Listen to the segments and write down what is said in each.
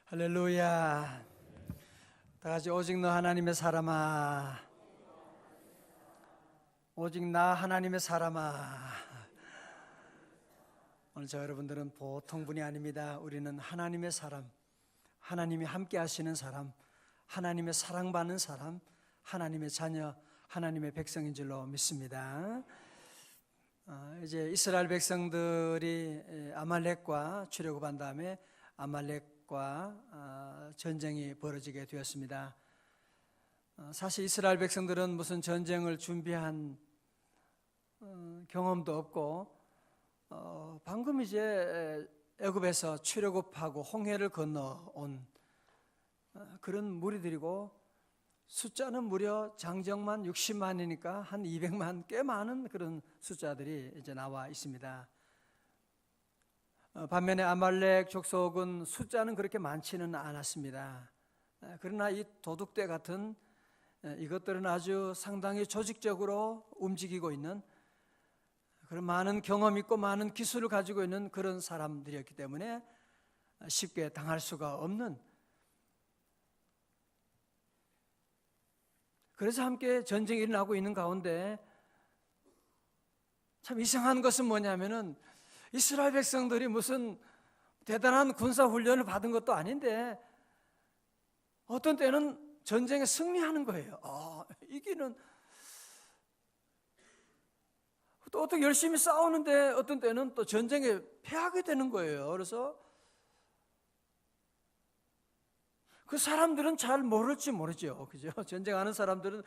할렐루야. 다 같이 오직 너 하나님의 사람아, 오직 나 하나님의 사람아. 오늘 저 여러분들은 보통 분이 아닙니다. 우리는 하나님의 사람, 하나님이 함께 하시는 사람, 하나님의 사랑받는 사람, 하나님의 자녀, 하나님의 백성인 줄로 믿습니다. 이제 이스라엘 백성들이 아말렉과 출애굽한 다음에 아말렉과 전쟁이 벌어지게 되었습니다. 사실 이스라엘 백성들은 무슨 전쟁을 준비한 경험도 없고 방금 이제 애굽에서 출애굽하고 홍해를 건너온 그런 무리들이고, 숫자는 무려 장정만 60만이니까 한 200만, 꽤 많은 그런 숫자들이 이제 나와 있습니다. 반면에 아말렉 족속은 숫자는 그렇게 많지는 않았습니다. 그러나 이 도둑대 같은 이것들은 아주 상당히 조직적으로 움직이고 있는 그런 많은 경험 있고 많은 기술을 가지고 있는 그런 사람들이었기 때문에 쉽게 당할 수가 없는, 그래서 함께 전쟁이 일어나고 있는 가운데 참 이상한 것은 뭐냐면은 이스라엘 백성들이 무슨 대단한 군사훈련을 받은 것도 아닌데 어떤 때는 전쟁에 승리하는 거예요. 이기는, 또 어떻게 열심히 싸우는데 어떤 때는 또 전쟁에 패하게 되는 거예요. 그래서 그 사람들은 잘 모를지 모르죠. 그죠? 전쟁하는 사람들은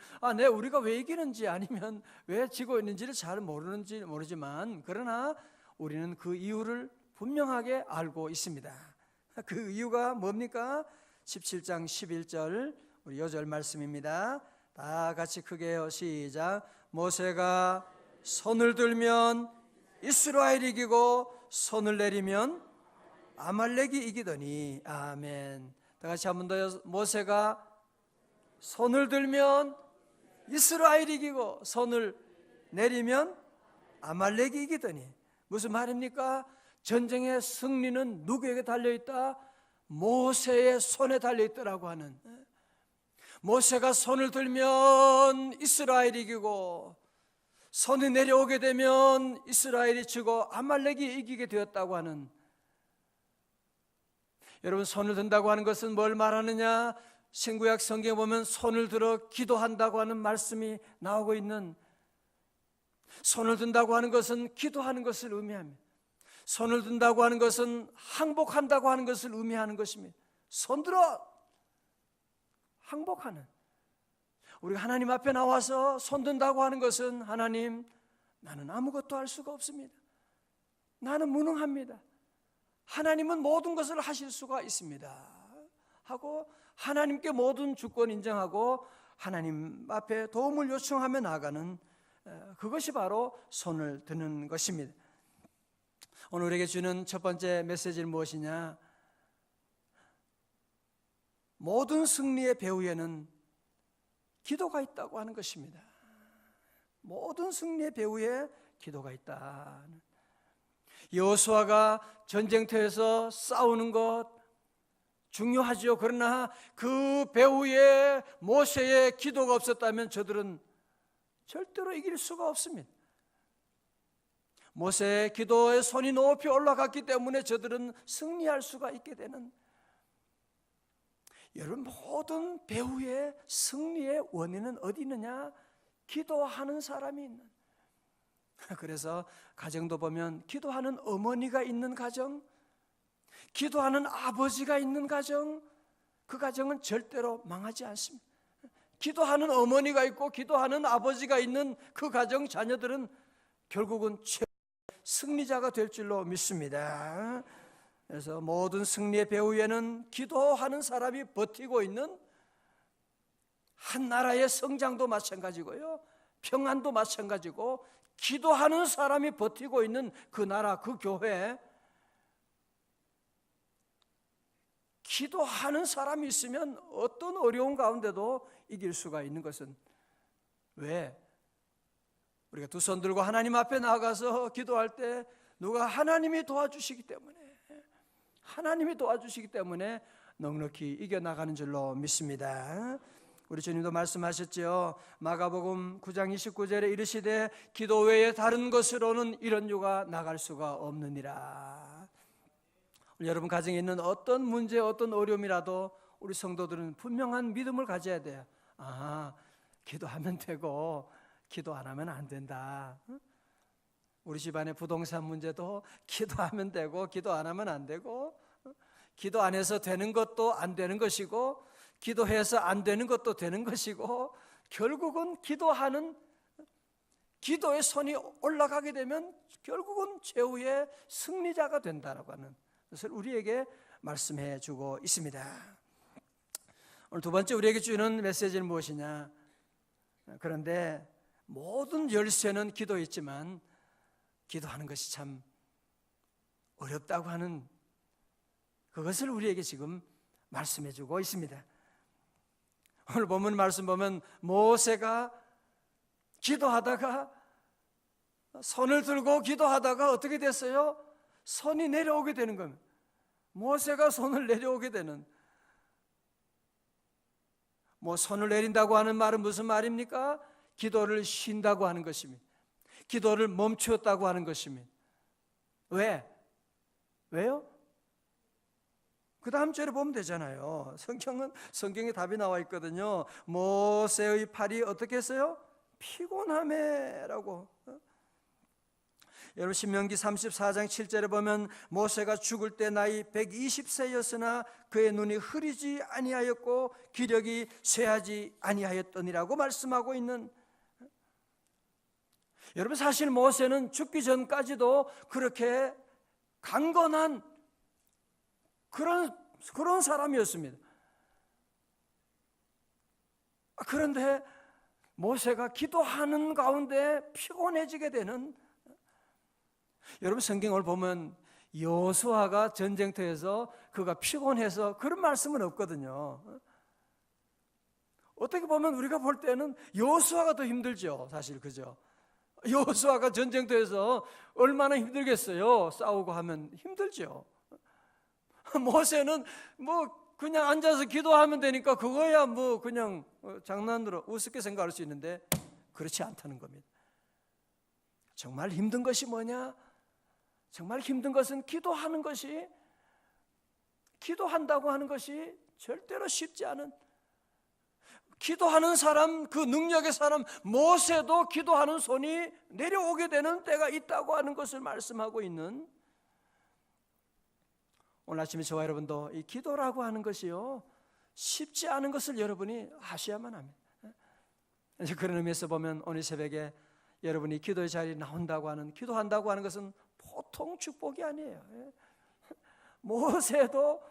우리가 왜 이기는지 아니면 왜 지고 있는지를 잘 모르는지 모르지만, 그러나 우리는 그 이유를 분명하게 알고 있습니다. 그 이유가 뭡니까? 17장 11절 우리 요절 말씀입니다. 다 같이 크게 시작. 모세가 손을 들면 이스라엘이 이기고 손을 내리면 아말렉이 이기더니. 아멘. 다 같이 한 번 더. 모세가 손을 들면 이스라엘이 이기고 손을 내리면 아말렉이 이기더니. 무슨 말입니까? 전쟁의 승리는 누구에게 달려있다? 모세의 손에 달려있더라고 하는. 모세가 손을 들면 이스라엘이 이기고 손이 내려오게 되면 이스라엘이 지고 아말렉이 이기게 되었다고 하는. 여러분, 손을 든다고 하는 것은 뭘 말하느냐? 신구약 성경에 보면 손을 들어 기도한다고 하는 말씀이 나오고 있는, 손을 든다고 하는 것은 기도하는 것을 의미합니다. 손을 든다고 하는 것은 항복한다고 하는 것을 의미하는 것입니다. 손들어 항복하는. 우리가 하나님 앞에 나와서 손 든다고 하는 것은, 하나님, 나는 아무것도 할 수가 없습니다. 나는 무능합니다. 하나님은 모든 것을 하실 수가 있습니다 하고 하나님께 모든 주권 인정하고 하나님 앞에 도움을 요청하며 나아가는, 그것이 바로 손을 드는 것입니다. 오늘 우리에게 주는 첫 번째 메시지는 무엇이냐? 모든 승리의 배후에는 기도가 있다고 하는 것입니다. 모든 승리의 배후에 기도가 있다. 여호수아가 전쟁터에서 싸우는 것 중요하죠. 그러나 그 배후에 모세의 기도가 없었다면 저들은 절대로 이길 수가 없습니다. 모세의 기도의 손이 높이 올라갔기 때문에 저들은 승리할 수가 있게 되는. 여러분, 모든 배후의 승리의 원인은 어디 있느냐? 기도하는 사람이 있는. 그래서 가정도 보면 기도하는 어머니가 있는 가정, 기도하는 아버지가 있는 가정, 그 가정은 절대로 망하지 않습니다. 기도하는 어머니가 있고 기도하는 아버지가 있는 그 가정 자녀들은 결국은 승리자가 될 줄로 믿습니다. 그래서 모든 승리의 배후에는 기도하는 사람이 버티고 있는, 한 나라의 성장도 마찬가지고요, 평안도 마찬가지고, 기도하는 사람이 버티고 있는 그 나라, 그 교회, 기도하는 사람이 있으면 어떤 어려운 가운데도 이길 수가 있는 것은, 왜? 우리가 두 손 들고 하나님 앞에 나가서 기도할 때 누가 하나님이 도와주시기 때문에, 하나님이 도와주시기 때문에 넉넉히 이겨나가는 줄로 믿습니다. 우리 주님도 말씀하셨죠. 마가복음 9장 29절에 이르시되 기도 외에 다른 것으로는 이런 유가 나갈 수가 없느니라. 여러분 가정에 있는 어떤 문제, 어떤 어려움이라도 우리 성도들은 분명한 믿음을 가져야 돼요. 기도하면 되고 기도 안 하면 안 된다. 우리 집안의 부동산 문제도 기도하면 되고 기도 안 하면 안 되고, 기도 안 해서 되는 것도 안 되는 것이고, 기도해서 안 되는 것도 되는 것이고, 결국은 기도의 손이 올라가게 되면 결국은 최후의 승리자가 된다라고 하는 것을 우리에게 말씀해 주고 있습니다. 오늘 두 번째 우리에게 주는 메시지는 무엇이냐? 그런데 모든 열쇠는 기도에 있지만 기도하는 것이 참 어렵다고 하는 그것을 우리에게 지금 말씀해 주고 있습니다. 오늘 본문 말씀 보면 모세가 기도하다가 손을 들고 기도하다가 어떻게 됐어요? 손이 내려오게 되는 겁니다. 모세가 손을 내려오게 되는, 손을 내린다고 하는 말은 무슨 말입니까? 기도를 쉰다고 하는 것입니다. 기도를 멈추었다고 하는 것입니다. 왜요? 그 다음 절에 보면 되잖아요. 성경에 답이 나와 있거든요. 모세의 팔이 어떻게 했어요? 피곤하매라고. 여러분 신명기 34장 7절에 보면 모세가 죽을 때 나이 120세였으나 그의 눈이 흐리지 아니하였고 기력이 쇠하지 아니하였더니라고 말씀하고 있는, 여러분 사실 모세는 죽기 전까지도 그렇게 강건한 그런 사람이었습니다. 그런데 모세가 기도하는 가운데 피곤해지게 되는, 여러분 성경을 보면 여호수아가 전쟁터에서 그가 피곤해서 그런 말씀은 없거든요. 어떻게 보면 우리가 볼 때는 여호수아가 더 힘들죠, 사실. 그죠? 여호수아가 전쟁터에서 얼마나 힘들겠어요. 싸우고 하면 힘들죠. 모세는 그냥 앉아서 기도하면 되니까 그거야 그냥 장난으로 우습게 생각할 수 있는데 그렇지 않다는 겁니다. 정말 힘든 것이 뭐냐? 정말 힘든 것은 기도한다고 하는 것이 절대로 쉽지 않은, 기도하는 사람, 그 능력의 사람 모세도 기도하는 손이 내려오게 되는 때가 있다고 하는 것을 말씀하고 있는, 오늘 아침에 저와 여러분도 이 기도라고 하는 것이요 쉽지 않은 것을 여러분이 아셔야만 합니다. 이제 그런 의미에서 보면 오늘 새벽에 여러분이 기도의 자리에 기도한다고 하는 것은 보통 축복이 아니에요. 모세도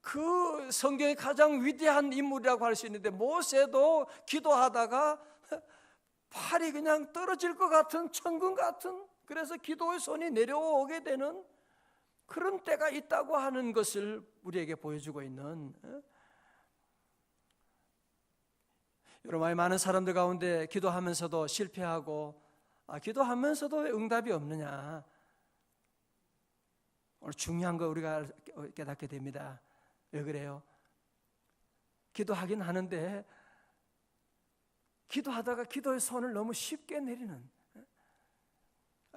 그 성경의 가장 위대한 인물이라고 할 수 있는데, 모세도 기도하다가 팔이 그냥 떨어질 것 같은, 천근 같은, 그래서 기도의 손이 내려오게 되는 그런 때가 있다고 하는 것을 우리에게 보여주고 있는, 여러분 많은 사람들 가운데 기도하면서도 실패하고, 기도하면서도 왜 응답이 없느냐? 오늘 중요한 거 우리가 깨닫게 됩니다. 왜 그래요? 기도하긴 하는데 기도하다가 기도의 손을 너무 쉽게 내리는,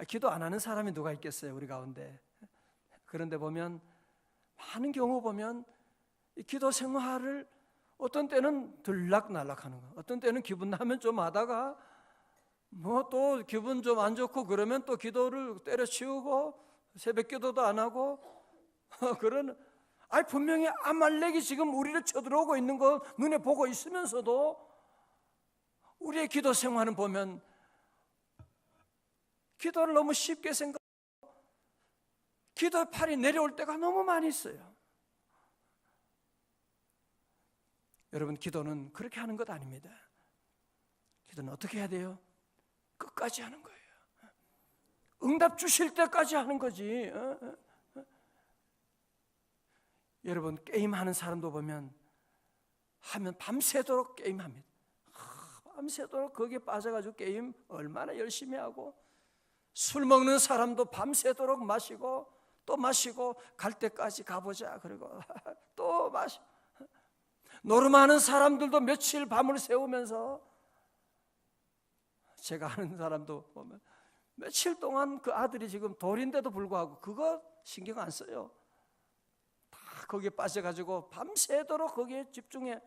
기도 안 하는 사람이 누가 있겠어요, 우리 가운데. 그런데 보면 많은 경우 보면 이 기도 생활을 어떤 때는 들락날락하는 거, 어떤 때는 기분 나면 좀 하다가 또 기분 좀 안 좋고 그러면 또 기도를 때려치우고 새벽 기도도 안 하고 분명히 아말렉이 지금 우리를 쳐들어오고 있는 거 눈에 보고 있으면서도 우리의 기도 생활은 보면 기도를 너무 쉽게 생각하고 기도의 팔이 내려올 때가 너무 많이 있어요. 여러분 기도는 그렇게 하는 것 아닙니다. 기도는 어떻게 해야 돼요? 끝까지 하는 거예요. 응답 주실 때까지 하는 거지. 여러분 게임하는 사람도 보면 밤새도록 게임합니다. 밤새도록 거기에 빠져가지고 게임 얼마나 열심히 하고, 술 먹는 사람도 밤새도록 마시고 또 마시고 갈 때까지 가보자. 그리고 또 마시고 노름하는 사람들도 며칠 밤을 새우면서, 제가 아는 사람도 보면 며칠 동안 그 아들이 지금 돌인데도 불구하고 그거 신경 안 써요. 다 거기에 빠져가지고 밤새도록 거기에 집중해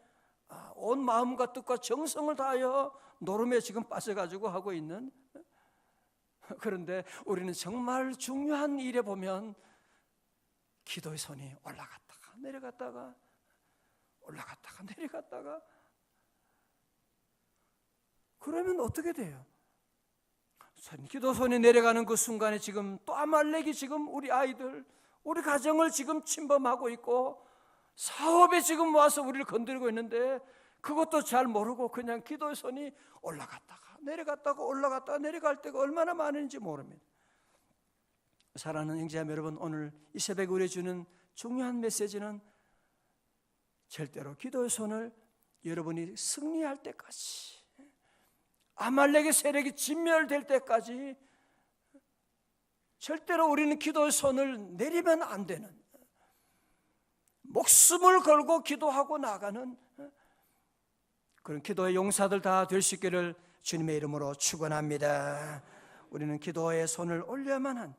온 마음과 뜻과 정성을 다하여 노름에 지금 빠져가지고 하고 있는. 그런데 우리는 정말 중요한 일에 보면 기도의 손이 올라갔다가 내려갔다가 올라갔다가 내려갔다가, 그러면 어떻게 돼요? 기도 손이 내려가는 그 순간에 지금 또 아말렉이 지금 우리 아이들, 우리 가정을 지금 침범하고 있고 사업에 지금 와서 우리를 건드리고 있는데 그것도 잘 모르고 그냥 기도의 손이 올라갔다가 내려갔다가 올라갔다가 내려갈 때가 얼마나 많은지 모릅니다. 사랑하는 형제자매 여러분, 오늘 이 새벽에 우리에게 주는 중요한 메시지는 절대로 기도의 손을 여러분이 승리할 때까지, 아말렉의 세력이 진멸될 때까지 절대로 우리는 기도의 손을 내리면 안 되는, 목숨을 걸고 기도하고 나가는 그런 기도의 용사들 다 될 수 있기를 주님의 이름으로 축원합니다. 우리는 기도의 손을 올려야만 한,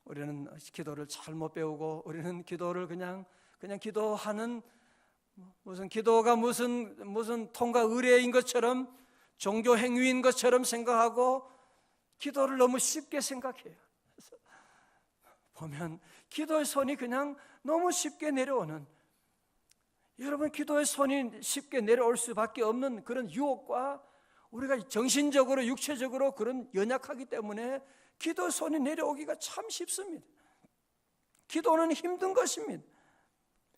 우리는 기도를 잘못 배우고 우리는 기도를 그냥 기도하는, 무슨 기도가 무슨 통과 의례인 것처럼, 종교 행위인 것처럼 생각하고 기도를 너무 쉽게 생각해요. 그래서 보면 기도의 손이 그냥 너무 쉽게 내려오는, 여러분 기도의 손이 쉽게 내려올 수밖에 없는 그런 유혹과 우리가 정신적으로 육체적으로 그런 연약하기 때문에 기도의 손이 내려오기가 참 쉽습니다. 기도는 힘든 것입니다.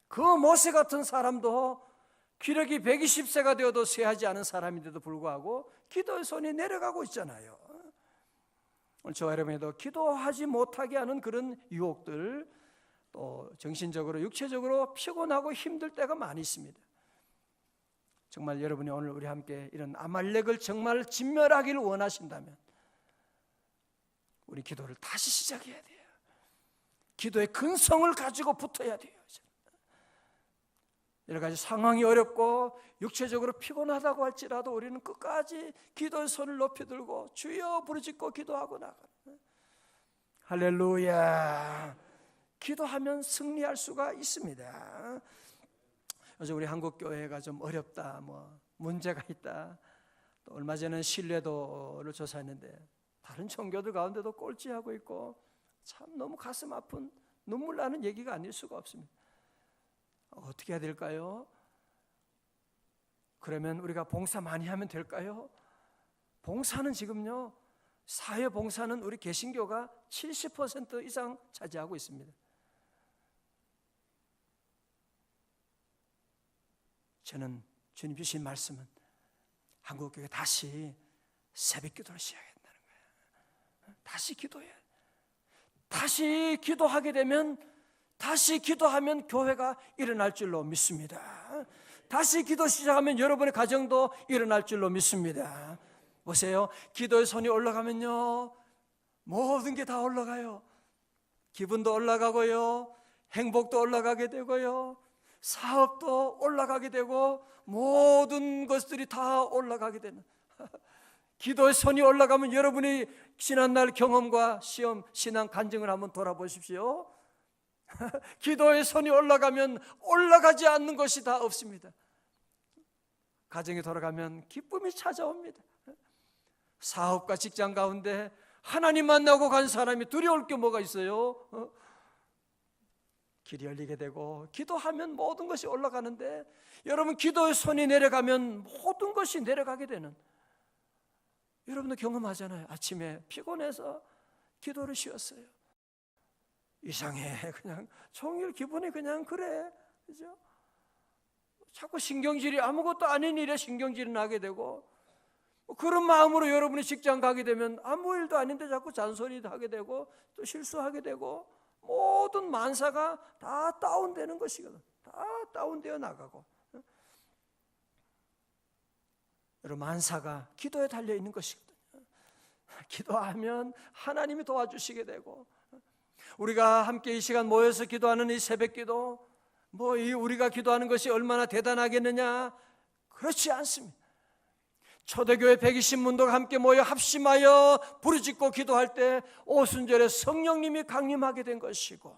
그 모세 같은 사람도 기력이 120세가 되어도 쇠하지 않은 사람인데도 불구하고 기도의 손이 내려가고 있잖아요. 오늘 저와 여러분에도 기도하지 못하게 하는 그런 유혹들, 또 정신적으로 육체적으로 피곤하고 힘들 때가 많이 있습니다. 정말 여러분이 오늘 우리 함께 이런 아말렉을 정말 진멸하기를 원하신다면 우리 기도를 다시 시작해야 돼요. 기도의 근성을 가지고 붙어야 돼요. 여러 가지 상황이 어렵고 육체적으로 피곤하다고 할지라도 우리는 끝까지 기도의 손을 높이 들고 주여 부르짖고 기도하고 나가는, 할렐루야. 기도하면 승리할 수가 있습니다. 요즘 우리 한국 교회가 좀 어렵다, 문제가 있다. 또 얼마 전에 신뢰도를 조사했는데 다른 종교들 가운데도 꼴찌하고 있고, 참 너무 가슴 아픈, 눈물 나는 얘기가 아닐 수가 없습니다. 어떻게 해야 될까요? 그러면 우리가 봉사 많이 하면 될까요? 봉사는 지금요, 사회 봉사는 우리 개신교가 70% 이상 차지하고 있습니다. 저는 주님 주신 말씀은 한국교회 다시 새벽 기도를 시작한다는 거예요. 다시 기도해. 다시 기도하게 되면, 다시 기도하면 교회가 일어날 줄로 믿습니다. 다시 기도 시작하면 여러분의 가정도 일어날 줄로 믿습니다. 보세요. 기도의 손이 올라가면요, 모든 게 다 올라가요. 기분도 올라가고요, 행복도 올라가게 되고요, 사업도 올라가게 되고, 모든 것들이 다 올라가게 되는 기도의 손이 올라가면 여러분이 지난날 경험과 시험, 신앙 간증을 한번 돌아보십시오. 기도의 손이 올라가면 올라가지 않는 것이 다 없습니다. 가정에 돌아가면 기쁨이 찾아옵니다. 사업과 직장 가운데 하나님 만나고 간 사람이 두려울 게 뭐가 있어요? 길이 열리게 되고, 기도하면 모든 것이 올라가는데, 여러분 기도의 손이 내려가면 모든 것이 내려가게 되는, 여러분도 경험하잖아요. 아침에 피곤해서 기도를 쉬었어요. 이상해. 그냥 종일 기분이 그냥 그래. 그죠? 자꾸 신경질이, 아무것도 아닌 일에 신경질이 나게 되고, 그런 마음으로 여러분이 직장 가게 되면 아무 일도 아닌데 자꾸 잔소리도 하게 되고 또 실수하게 되고, 모든 만사가 다 다운되는 것이거든. 다 다운되어 나가고, 여러분 만사가 기도에 달려 있는 것이거든요. 기도하면 하나님이 도와주시게 되고, 우리가 함께 이 시간 모여서 기도하는 이 새벽기도 이 우리가 기도하는 것이 얼마나 대단하겠느냐? 그렇지 않습니다. 초대교회 120문도가 함께 모여 합심하여 부르짖고 기도할 때 오순절에 성령님이 강림하게 된 것이고,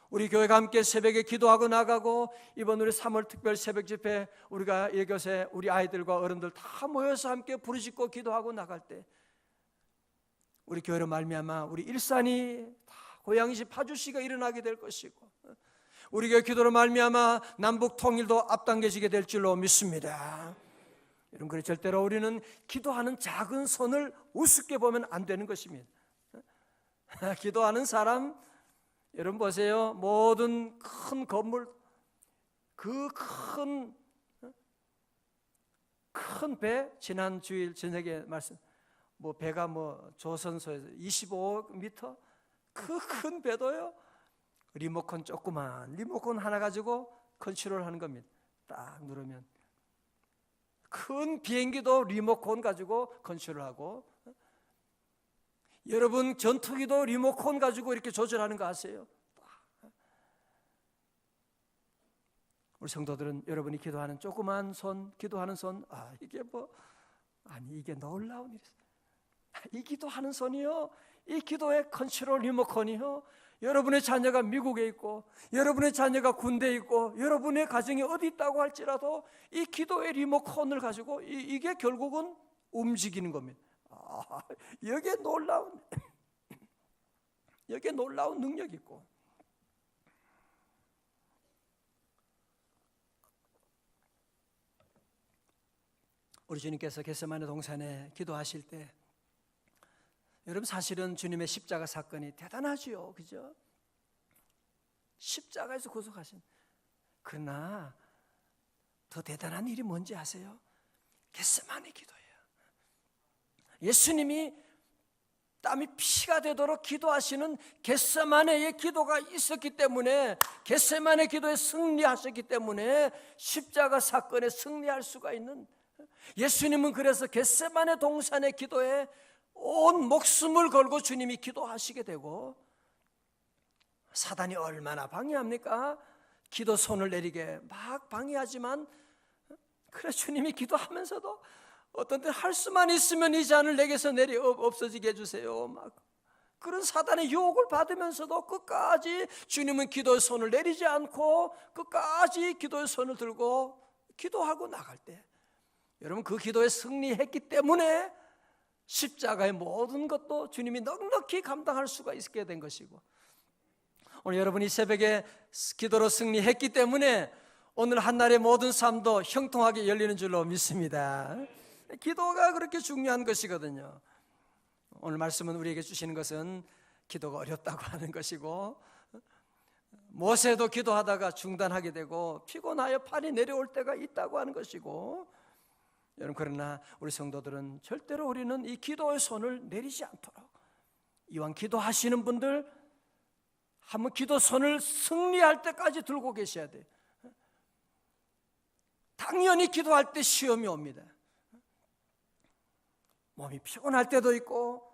우리 교회가 함께 새벽에 기도하고 나가고, 이번 우리 3월 특별 새벽 집회 우리가 이곳에 우리 아이들과 어른들 다 모여서 함께 부르짖고 기도하고 나갈 때 우리 교회로 말미암아 우리 일산이 다 고양시 파주시가 일어나게 될 것이고, 우리 교회 기도로 말미암아 남북 통일도 앞당겨지게 될 줄로 믿습니다. 여러분, 그래 절대로 우리는 기도하는 작은 손을 우습게 보면 안 되는 것입니다. 기도하는 사람, 여러분 보세요. 모든 큰 건물, 그 큰 배, 지난 주일 저녁에 말씀, 배가 조선소에서 25m 그 큰 배도요, 리모컨 조그만 리모컨 하나 가지고 컨트롤 하는 겁니다. 딱 누르면. 큰 비행기도 리모컨 가지고 컨트롤하고, 여러분 전투기도 리모컨 가지고 이렇게 조절하는 거 아세요? 우리 성도들은 여러분이 기도하는 조그만 손, 기도하는 손, 이게 놀라운 일이죠. 이 기도하는 손이요, 이 기도의 컨트롤 리모컨이요, 여러분의 자녀가 미국에 있고, 여러분의 자녀가 군대에 있고, 여러분의 가정이 어디 있다고 할지라도 이 기도의 리모컨을 가지고 이게 결국은 움직이는 겁니다. 여기에 놀라운 능력이 있고, 우리 주님께서 겟세마네 동산에 기도하실 때, 여러분 사실은 주님의 십자가 사건이 대단하지요, 그죠? 십자가에서 구속하신. 그러나 더 대단한 일이 뭔지 아세요? 겟세마네 기도예요. 예수님이 땀이 피가 되도록 기도하시는 겟세마네의 기도가 있었기 때문에, 겟세마네 기도에 승리하셨기 때문에 십자가 사건에 승리할 수가 있는, 예수님은 그래서 겟세마네 동산의 기도에 온 목숨을 걸고 주님이 기도하시게 되고, 사단이 얼마나 방해합니까? 기도 손을 내리게 막 방해하지만, 그래 주님이 기도하면서도 어떤 때 할 수만 있으면 이 잔을 내게서 없어지게 해주세요, 막 그런 사단의 유혹을 받으면서도 끝까지 주님은 기도의 손을 내리지 않고 끝까지 기도의 손을 들고 기도하고 나갈 때, 여러분 그 기도에 승리했기 때문에 십자가의 모든 것도 주님이 넉넉히 감당할 수가 있게 된 것이고, 오늘 여러분이 새벽에 기도로 승리했기 때문에 오늘 한날의 모든 삶도 형통하게 열리는 줄로 믿습니다. 기도가 그렇게 중요한 것이거든요. 오늘 말씀은 우리에게 주시는 것은 기도가 어렵다고 하는 것이고, 모세도 기도하다가 중단하게 되고 피곤하여 팔이 내려올 때가 있다고 하는 것이고, 여러분 그러나 우리 성도들은 절대로 우리는 이 기도의 손을 내리지 않도록, 이왕 기도하시는 분들 한번 기도 손을 승리할 때까지 들고 계셔야 돼요. 당연히 기도할 때 시험이 옵니다. 몸이 피곤할 때도 있고,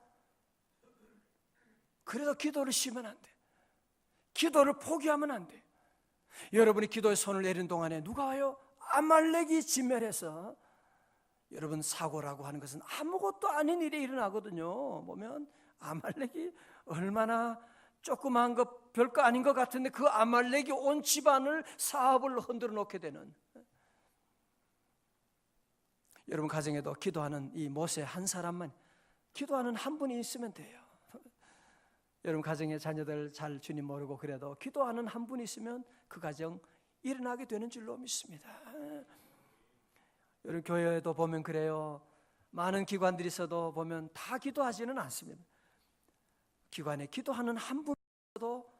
그래도 기도를 쉬면 안 돼. 기도를 포기하면 안 돼. 여러분이 기도에 손을 내리는 동안에 누가 와요? 아말렉이 진멸해서, 여러분 사고라고 하는 것은 아무것도 아닌 일이 일어나거든요. 보면 아말렉이 얼마나 조그마한 것, 별거 아닌 것 같은데 그 아말렉이 온 집안을, 사업을 흔들어 놓게 되는, 여러분 가정에도 기도하는 이 모세 한 사람만, 기도하는 한 분이 있으면 돼요. 여러분 가정의 자녀들 잘 주님 모르고 그래도 기도하는 한 분이 있으면 그 가정 일어나게 되는 줄로 믿습니다. 여러분 교회에도 보면 그래요. 많은 기관들이 있어도 보면 다 기도하지는 않습니다. 기관에 기도하는 한 분도,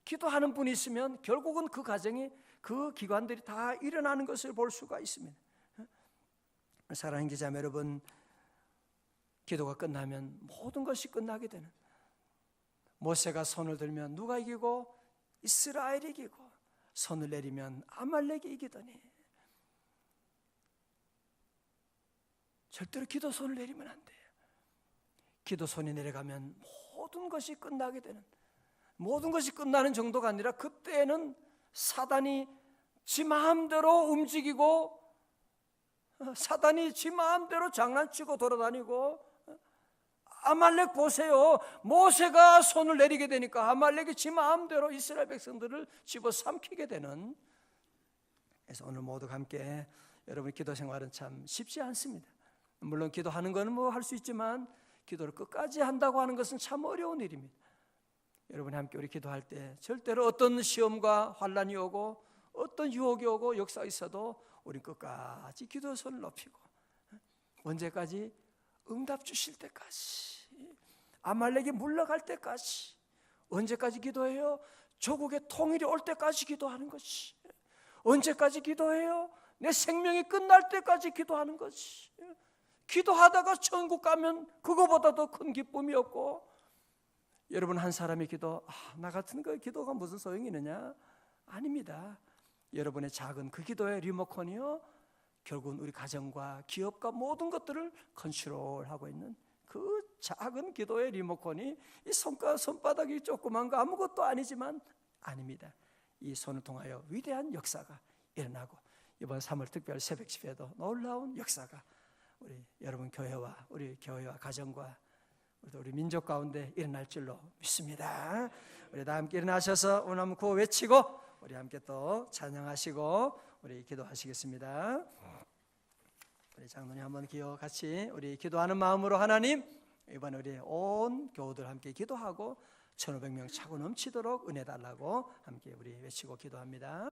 기도하는 분이 있으면 결국은 그 가정이, 그 기관들이 다 일어나는 것을 볼 수가 있습니다. 사랑하는 기자매 여러분, 기도가 끝나면 모든 것이 끝나게 되는, 모세가 손을 들면 누가 이기고? 이스라엘이 이기고, 손을 내리면 아말렉이 이기더니, 절대로 기도 손을 내리면 안 돼요. 기도 손이 내려가면 모든 것이 끝나게 되는, 모든 것이 끝나는 정도가 아니라 그때는 사단이 지 마음대로 움직이고, 사단이 지 마음대로 장난치고 돌아다니고, 아말렉 보세요. 모세가 손을 내리게 되니까 아말렉이 지 마음대로 이스라엘 백성들을 집어삼키게 되는. 그래서 오늘 모두 함께 여러분 기도 생활은 참 쉽지 않습니다. 물론 기도하는 것은 뭐 할 수 있지만 기도를 끝까지 한다고 하는 것은 참 어려운 일입니다. 여러분이 함께 우리 기도할 때 절대로 어떤 시험과 환난이 오고 어떤 유혹이 오고 역사가 있어도 우리 끝까지 기도의 손을 높이고, 언제까지? 응답 주실 때까지, 아말렉이 물러갈 때까지. 언제까지 기도해요? 조국의 통일이 올 때까지 기도하는 것이. 언제까지 기도해요? 내 생명이 끝날 때까지 기도하는 것이. 기도하다가 천국 가면 그거보다 더 큰 기쁨이 없고, 여러분 한 사람의 기도, 나 같은 그 기도가 무슨 소용이 있느냐? 아닙니다. 여러분의 작은 그 기도의 리모컨이요, 결국은 우리 가정과 기업과 모든 것들을 컨트롤하고 있는 그 작은 기도의 리모컨이 이 손바닥이 조그만 거 아무것도 아니지만 아닙니다. 이 손을 통하여 위대한 역사가 일어나고, 이번 3월 특별 새벽 집회도 놀라운 역사가 우리 여러분 교회와 우리 교회와 가정과 우리 민족 가운데 일어날 줄로 믿습니다. 우리 다 함께 일어나셔서 오늘 한번 구호 외치고 우리 함께 또 찬양하시고 우리 기도하시겠습니다. 우리 장로님 한번 기도 같이 우리 기도하는 마음으로, 하나님 이번에 우리 온 교우들 함께 기도하고 1500명 차고 넘치도록 은혜 달라고 함께 우리 외치고 기도합니다.